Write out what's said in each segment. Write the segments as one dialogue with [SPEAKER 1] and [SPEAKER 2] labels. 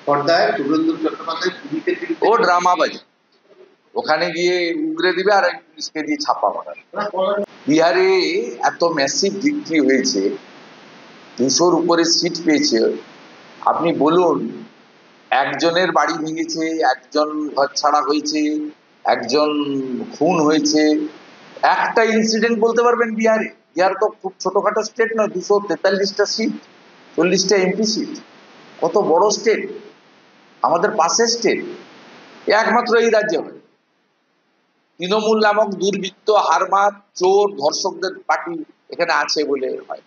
[SPEAKER 1] পর্দায় সুরেন্দ্র চট্টোপাধ্যায়
[SPEAKER 2] ও ড্রামাবাজি, ওখানে গিয়ে উগরে দিবে আর পুলিশকে দিয়ে ছাপা মারার। বিহারে এত ম্যাসিভ ভিক্টরি হয়েছে, 200-র উপরে সিট পেয়েছে। আপনি বলুন, একজনের বাড়ি ভেঙেছে, একজন ঘর ছাড়া হয়েছে, একজন খুন হয়েছে, একটা ইনসিডেন্ট বলতে পারবেন বিহারে? বিহার তো খুব ছোটখাটো স্টেট নয়, 243টা সিট, 40টা এমপি সিট, কত বড় স্টেট, আমাদের পাশের স্টেট। একমাত্র এই রাজ্যে হয়। তৃণমূল নামক দুর্বৃত্ত, হারমাত, চোর, ধর্ষকদের পার্টি এখানে আছে বলে হয়।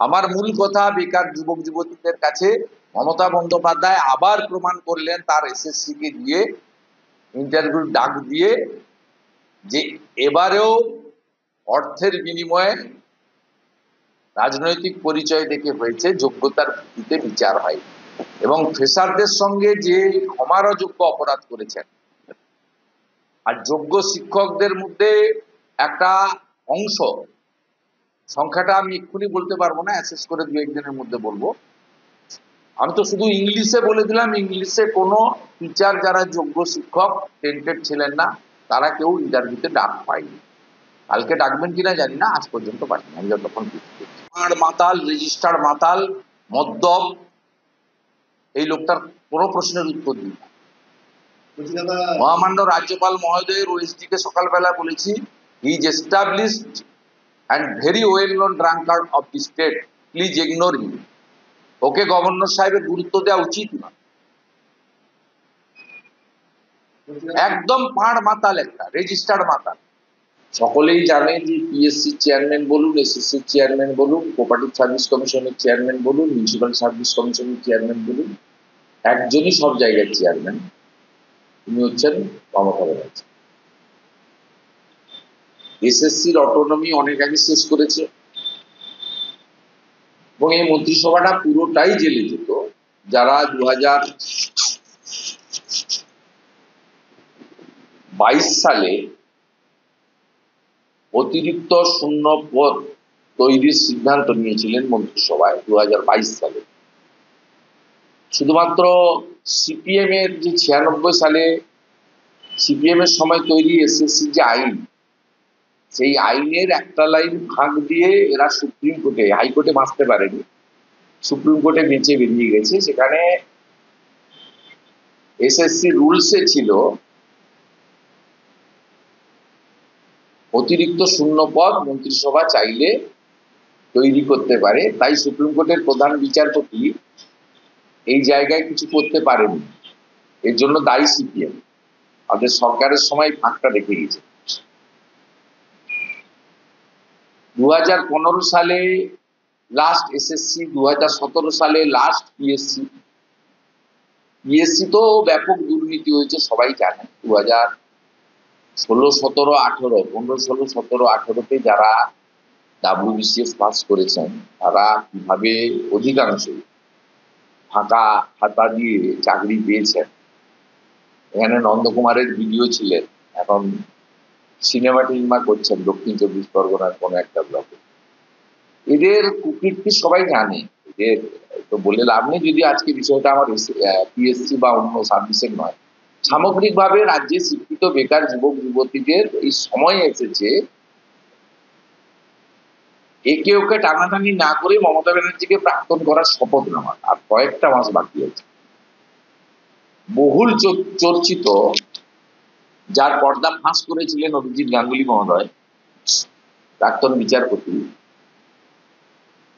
[SPEAKER 2] আমার মূল কথা, বেকার যুবক যুবতীদের কাছে মমতা বন্দ্যোপাধ্যায় আবার প্রমাণ করলেন তার এসএসসি কে দিয়ে, ইন্টারভিউ ডাক দিয়ে, যে এবারেও অর্থের বিনিময়ে রাজনৈতিক পরিচয় দেখে হয়েছে, যোগ্যতার ভিত্তিতে বিচার হয়। এবং ফ্রেশারদের সঙ্গে যে ক্ষমার অযোগ্য অপরাধ করেছেন, আর যোগ্য শিক্ষকদের মধ্যে একটা অংশ, সংখ্যাটা আমি এক্ষুনি বলতে পারবো না, অ্যাসেস করে 2-1 দিনের মধ্যে বলবো। আমি তো শুধু ইংলিশে বলে দিলাম, ইংলিশে কোনো টিচার যারা যোগ্য শিক্ষক টেন্টেড ছিলেন না, তারা কেউ ইন্টারভিউতে ডাক পায়নি। কালকে ডাকবেন কিনা জানি না, আজ পর্যন্ত পাইনি। আমি যতক্ষণ মাতাল, রেজিস্টার্ড মাতাল, মদ্যপ, এই লোকটার কোনো প্রশ্নের উত্তর দিই না। মহামান্য রাজ্যপাল মহোদয়ের ওএসডি কে সকালবেলা বলেছি, he is established and very well known drunkard of the state, please ignore him. Okay governor সাহেবের গুরুত্ব দেওয়া উচিত না। একদম পাড় মাতাল, একটা রেজিস্টার্ড মাতাল। সকলেই জানে যে পিএসসি চেয়ারম্যান বলুন, এসএসসি চেয়ারম্যান বলুন, কোঅপারেটিভ সার্ভিস কমিশনের চেয়ারম্যান বলুন, মিউনিসিপ্যাল সার্ভিস কমিশনের চেয়ারম্যান বলুন, একজনই সব জায়গায় চেয়ারম্যান, তিনি হচ্ছেন মমতা ব্যানার্জি। এসএসসির অটোনমি অনেক আগে শেষ করেছে, এবং এই মন্ত্রিসভাটা পুরোটাই জেলে যেত যারা 2022 সালে অতিরিক্ত শূন্য পদ তৈরির সিদ্ধান্ত নিয়েছিলেন মন্ত্রিসভায় 2022 সালে। শুধুমাত্র সিপিএম এর যে 96 সালে সিপিএম এর সময় তৈরি এসএসসি যে আইন, সেই আইনের একটা লাইন ফাঁক দিয়ে এরা সুপ্রিম কোর্টে, হাইকোর্টে বাঁচতে পারেনি, সুপ্রিম কোর্টে বেঁচে বেরিয়ে গেছে। সেখানে এসএসসি রুলসে ছিল অতিরিক্ত শূন্য পদ মন্ত্রিসভা চাইলে তৈরি করতে পারে, তাই সুপ্রিম কোর্টের প্রধান বিচারপতি এই জায়গায় কিছু করতে পারেনি। এর জন্য দায়ী সিপিএম, আমাদের সরকারের সময় ফাঁকটা রেখে গেছে। 2015 সালে লাস্ট এসএসসি, 2017 সালে লাস্ট পিএসসি। পিএসসি তো ব্যাপক দুর্নীতি হয়েছে, সবাই জানে। 2016, 17, 18, 15, 16, 17, 18-তে যারা WBCS পাস করেছেন, তারা কিভাবে অধিকাংশ ফাঁকা খাতা দিয়ে চাকরি পেয়েছেন। এখানে নন্দকুমারের ভিডিও ছিলেন, এখন সিনেমা টিনেমা করছেন দক্ষিণ 24 পরগনার কোন একটা ব্লকে। এদের কুকীর্তি সবাই জানে, এদের তো বলে লাভ নেই। যদি আজকে বিষয়টা আমার পিএসসি বা অন্য সার্ভিসের নয়, সামগ্রিকভাবে রাজ্যে শিক্ষিত বেকার যুবক যুবতীদের এই সময় এসেছে একে ওকে টানাটানি না করে মমতা ব্যানার্জিকে প্রাক্তন করার শপথ নেওয়ার। আর কয়েকটা মাস বাকি আছে। বহুল চর্চিত, যার পর্দা ফাঁস করেছিলেন অভিজিৎ গাঙ্গুলি মহোদয়, প্রাক্তন বিচারপতি,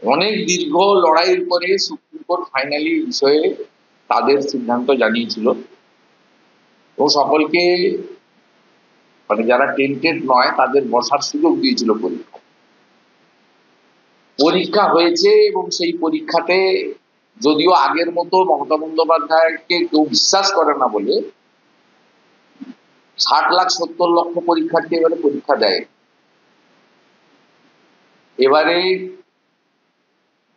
[SPEAKER 2] অনেক দীর্ঘ লড়াইয়ের পরে সুপ্রিম কোর্ট ফাইনালি বিষয়ে তাদের সিদ্ধান্ত জানিয়েছিল এবং সকলকে, মানে যারা টেন্টেড নয় তাদের বসার সুযোগ দিয়েছিল। পরীক্ষা হয়েছে এবং সেই পরীক্ষাতে যদিও আগের মতো মমতা বন্দ্যোপাধ্যায়কে কেউ বিশ্বাস করে না বলে 60,70,00,000 পরীক্ষার্থী এবারে পরীক্ষা দেয়। এবারে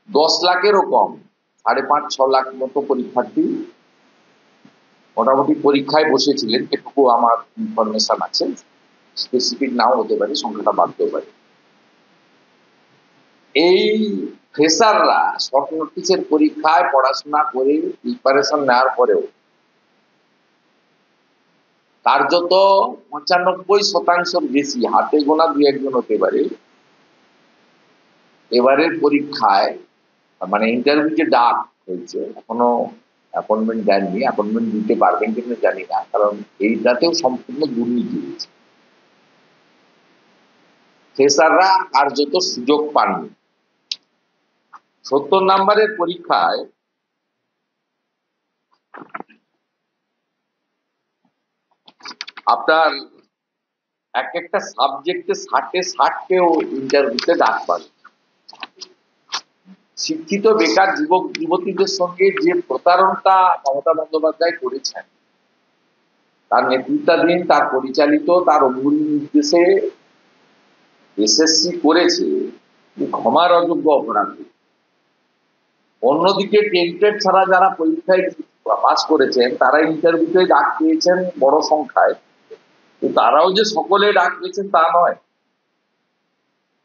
[SPEAKER 2] 10 লাখেরও কম, 5.5-6 লাখ মতো পরীক্ষার্থী মোটামুটি পরীক্ষায় বসেছিলেন, এটুকু আমার ইনফরমেশন আছে। স্পেসিফিক নাও হতে পারে, সংখ্যাটা বাড়তেও পারে। এই ফ্রেশাররা শর্ট নোটিসের পরীক্ষায় পড়াশোনা করে প্রিপারেশন নেওয়ার পরেও কার্যত 95% বেশি, হাতে গোনা 2-1 হতে পারে, এবারের পরীক্ষায় মানে ইন্টারভিউ যে ডাক হয়েছে, এখনো অ্যাপয়েন্টমেন্ট দেননি, অ্যাপয়েন্টমেন্ট দিতে পারবেন কিনা জানি না, কারণ এইটাতেও সম্পূর্ণ দুর্নীতি হয়েছে। ফ্রেশাররা কার্যত সুযোগ পাননি। 70 নম্বরের পরীক্ষায় আপনার একটা সাবজেক্টে 60-কেও ইন্টারভিউতে ডাক পাবে। শিক্ষিত বেকার যুবক যুবতীদের সঙ্গে যে প্রতারণাটা মমতা বন্দ্যোপাধ্যায় করেছেন, তার নেতৃত্বাধীন, তার পরিচালিত, তার অঙ্গুলি নির্দেশে এসএসসি করেছে, ক্ষমার অযোগ্য অপরাধ। অন্যদিকে টেন্টেড ছাড়া যারা পরীক্ষায় পাস করেছেন তারা ইন্টারভিউতে ডাক পেয়েছেন বড় সংখ্যায়, তারাও যে সকলে ডাক পেয়েছেন তা নয়।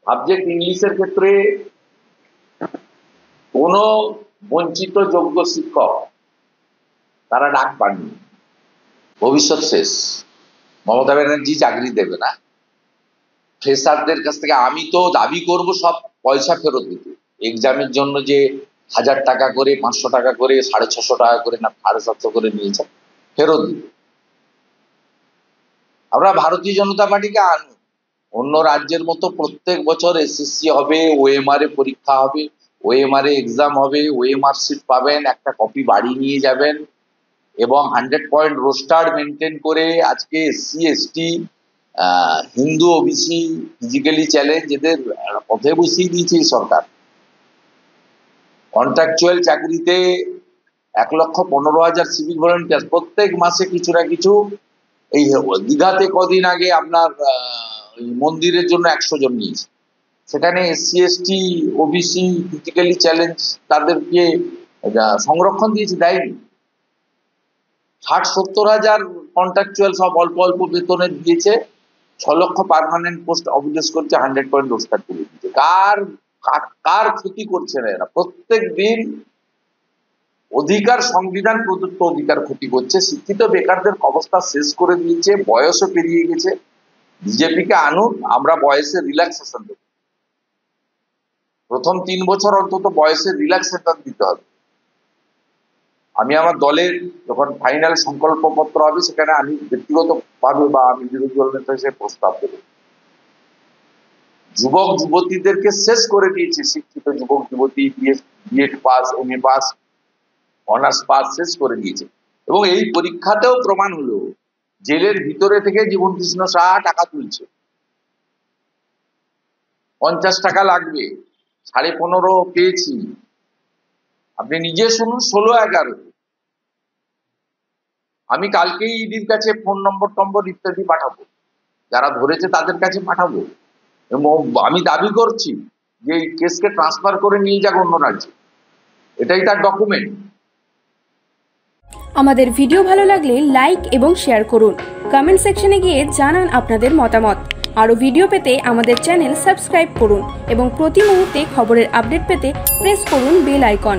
[SPEAKER 2] সাবজেক্ট ইংলিশের ক্ষেত্রে কোন বঞ্চিত যোগ্য শিক্ষক তারা ডাক পাননি। ভবিষ্যৎ শেষ, মমতা ব্যানার্জি চাকরি দেবে না। ফ্রেশারদের কাছ থেকে আমি তো দাবি করব সব পয়সা ফেরত দিতে। এক্সামের জন্য যে 1000 টাকা করে, 500 টাকা করে, 650 টাকা করে, না 750 করে নিয়েছে, ফেরত দিতে। আমরা ভারতীয় জনতা পার্টিকে আনু, অন্য রাজ্যের মতো প্রত্যেক বছর এসএসসি হবে, ওএমআর এ পরীক্ষা হবে, ওএমআর এ এক্সাম হবে, ওএমআর সিট পাবেন, একটা কপি বাড়ি নিয়ে যাবেন, এবং 100 পয়েন্ট রোস্টার মেনটেন করে আজকে SC ST, Hindu, OBC, physically challenge এদের পথে বসিয়ে দিয়েছে এই সরকার। কন্ট্রাকচুয়াল চাকরিতে 1,15,000 সিভিক ভলেন্টিয়ার প্রত্যেক মাসে কিছু না কিছু। এই দীঘাতে কদিন আগে আপনার মন্দিরের জন্য 100 জন নিয়েছে, সেখানে SC ST, OBC, physically challenge তাদেরকে সংরক্ষণ দিয়েছে, দেয়নি। 60-70 হাজার কন্ট্রাকচুয়াল সব অল্প অল্প বেতনে দিয়েছে, 6 লক্ষ পার্মানেন্ট পোস্ট অবলেস করছে, 100 পয়েন্ট রোস্টার তুলে দিচ্ছে। কার ক্ষতি করছে না এরা? প্রত্যেক দিন অধিকার, সংবিধান প্রদত্ত অধিকার ক্ষতি করছে। শিক্ষিত বেকারদের অবস্থা শেষ করে দিয়েছে, বয়সও পেরিয়ে গেছে। বিজেপিকে আনুন, আমরা বয়সে রিল্যাক্সেশন দেব। প্রথম 3 বছর অন্তত বয়সে রিল্যাক্সেশন দিতে হবে। আমি আমার দলের যখন ফাইনাল সংকল্পপত্র হবে সেখানে আমি ব্যক্তিগতভাবে বা আমি বিরোধী দল নেতা হিসেবে প্রস্তাব দেব। যুবক যুবতীদেরকে শেষ করে দিয়েছে। শিক্ষিত যুবক যুবতী, BEd pass, MA pass, honours pass শেষ করে দিয়েছে। এবং এই পরীক্ষাতেও প্রমাণ হলো জেলের ভিতরে থেকে জীবন কৃষ্ণ সাহা টাকা তুলছে। 50 টাকা লাগবে, 15.5 পেয়েছি। আপনি নিজে শুনুন, 16-11। আমি কালকেই ইডির কাছে ফোন নম্বর ইত্যাদি পাঠাবো, যারা ধরেছে তাদের কাছে পাঠাবো, এবং আমি দাবি করছি যে এই কেসকে ট্রান্সফার করে নিয়ে যাক অন্য রাজ্যে। এটাই তার ডকুমেন্ট।
[SPEAKER 3] আমাদের ভিডিও ভালো লাগলে লাইক এবং শেয়ার করুন। কমেন্ট সেকশনে গিয়ে জানান আপনাদের মতামত। আরও ভিডিও পেতে আমাদের চ্যানেল সাবস্ক্রাইব করুন এবং প্রতি মুহূর্তে খবরের আপডেট পেতে প্রেস করুন বেল আইকন।